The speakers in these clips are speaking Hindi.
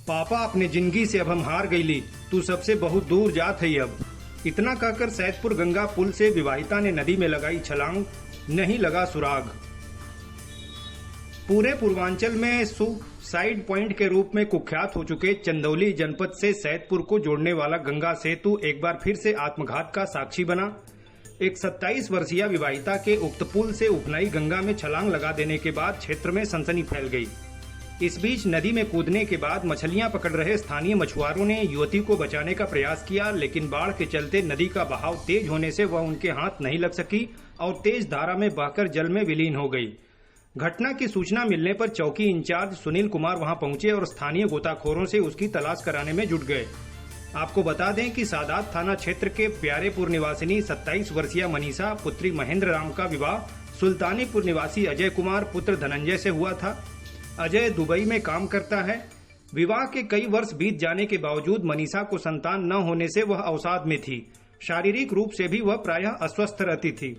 पापा अपने जिंदगी से अब हम हार गईली, तू सबसे बहुत दूर जात है अब। इतना कहकर सैदपुर गंगा पुल से विवाहिता ने नदी में लगाई छलांग, नहीं लगा सुराग। पूरे पूर्वांचल में सुसाइड पॉइंट के रूप में कुख्यात हो चुके चंदौली जनपद से सैदपुर को जोड़ने वाला गंगा सेतु एक बार फिर से आत्मघात का साक्षी बना। एक 27 वर्षीय विवाहिता के उक्त पुल से उपनई गंगा में छलांग लगा देने के बाद क्षेत्र में सनसनी फैल गई। इस बीच नदी में कूदने के बाद मछलियां पकड़ रहे स्थानीय मछुआरों ने युवती को बचाने का प्रयास किया, लेकिन बाढ़ के चलते नदी का बहाव तेज होने से वह उनके हाथ नहीं लग सकी और तेज धारा में बहकर जल में विलीन हो गई। घटना की सूचना मिलने पर चौकी इंचार्ज सुनील कुमार वहां पहुंचे और स्थानीय गोताखोरों से उसकी तलाश कराने में जुट गए। आपको बता दें कि सादात थाना क्षेत्र के प्यारेपुर निवासिनी 27 वर्षीय मनीषा पुत्री महेंद्र राम का विवाह सुल्तानीपुर निवासी अजय कुमार पुत्र धनंजय से हुआ था। अजय दुबई में काम करता है। विवाह के कई वर्ष बीत जाने के बावजूद मनीषा को संतान न होने से वह अवसाद में थी। शारीरिक रूप से भी वह प्रायः अस्वस्थ रहती थी।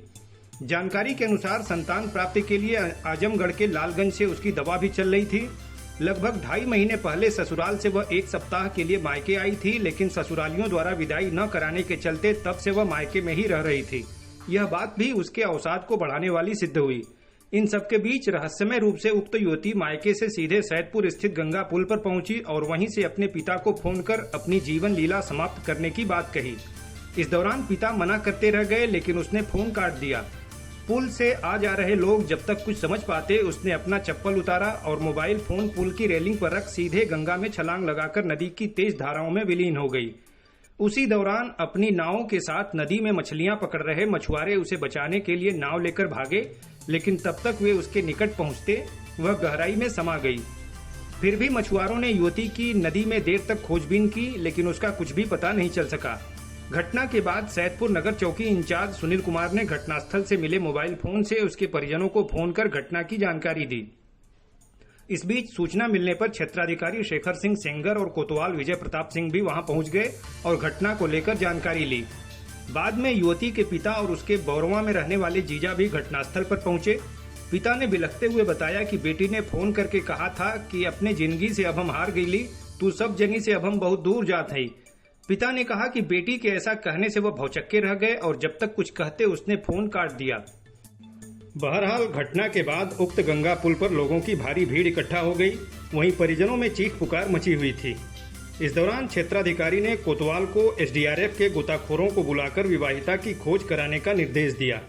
जानकारी के अनुसार संतान प्राप्ति के लिए आजमगढ़ के लालगंज से उसकी दवा भी चल रही थी। लगभग 2.5 महीने पहले ससुराल से वह 1 सप्ताह के लिए मायके आई थी, लेकिन ससुरालियों द्वारा विदाई न कराने के चलते तब से वह मायके में ही रह रही थी। यह बात भी उसके अवसाद को बढ़ाने वाली सिद्ध हुई। इन सबके बीच रहस्यमय रूप से उक्त युवती मायके से सीधे सैदपुर स्थित गंगा पुल पर पहुंची और वहीं से अपने पिता को फोन कर अपनी जीवन लीला समाप्त करने की बात कही। इस दौरान पिता मना करते रह गए, लेकिन उसने फोन काट दिया। पुल से आ जा रहे लोग जब तक कुछ समझ पाते, उसने अपना चप्पल उतारा और मोबाइल फोन पुल की रेलिंग पर रख सीधे गंगा में छलांग लगाकर नदी की तेज धाराओं में विलीन हो गई। उसी दौरान अपनी नावों के साथ नदी में मछलियां पकड़ रहे मछुआरे उसे बचाने के लिए नाव लेकर भागे, लेकिन तब तक वे उसके निकट पहुंचते वह गहराई में समा गई। फिर भी मछुआरों ने युवती की नदी में देर तक खोजबीन की, लेकिन उसका कुछ भी पता नहीं चल सका। घटना के बाद सैदपुर नगर चौकी इंचार्ज सुनील कुमार ने घटनास्थल से मिले मोबाइल फोन से उसके परिजनों को फोन कर घटना की जानकारी दी। इस बीच सूचना मिलने पर क्षेत्राधिकारी शेखर सिंह सेंगर और कोतवाल विजय प्रताप सिंह भी वहां पहुंच गए और घटना को लेकर जानकारी ली। बाद में युवती के पिता और उसके बौरवा में रहने वाले जीजा भी घटनास्थल पर पहुंचे। पिता ने बिलखते हुए बताया कि बेटी ने फोन करके कहा था कि अपने जिंदगी से अब हम हार गईली, तू सब जगह से अब हम बहुत दूर जात हई। पिता ने कहा कि बेटी के ऐसा कहने से वह भौचक्के रह गए और जब तक कुछ कहते उसने फोन काट दिया। बहरहाल घटना के बाद उक्त गंगा पुल पर लोगों की भारी भीड़ इकट्ठा हो गई। वहीं परिजनों में चीख पुकार मची हुई थी। इस दौरान क्षेत्राधिकारी ने कोतवाल को एसडीआरएफ के गोताखोरों को बुलाकर विवाहिता की खोज कराने का निर्देश दिया।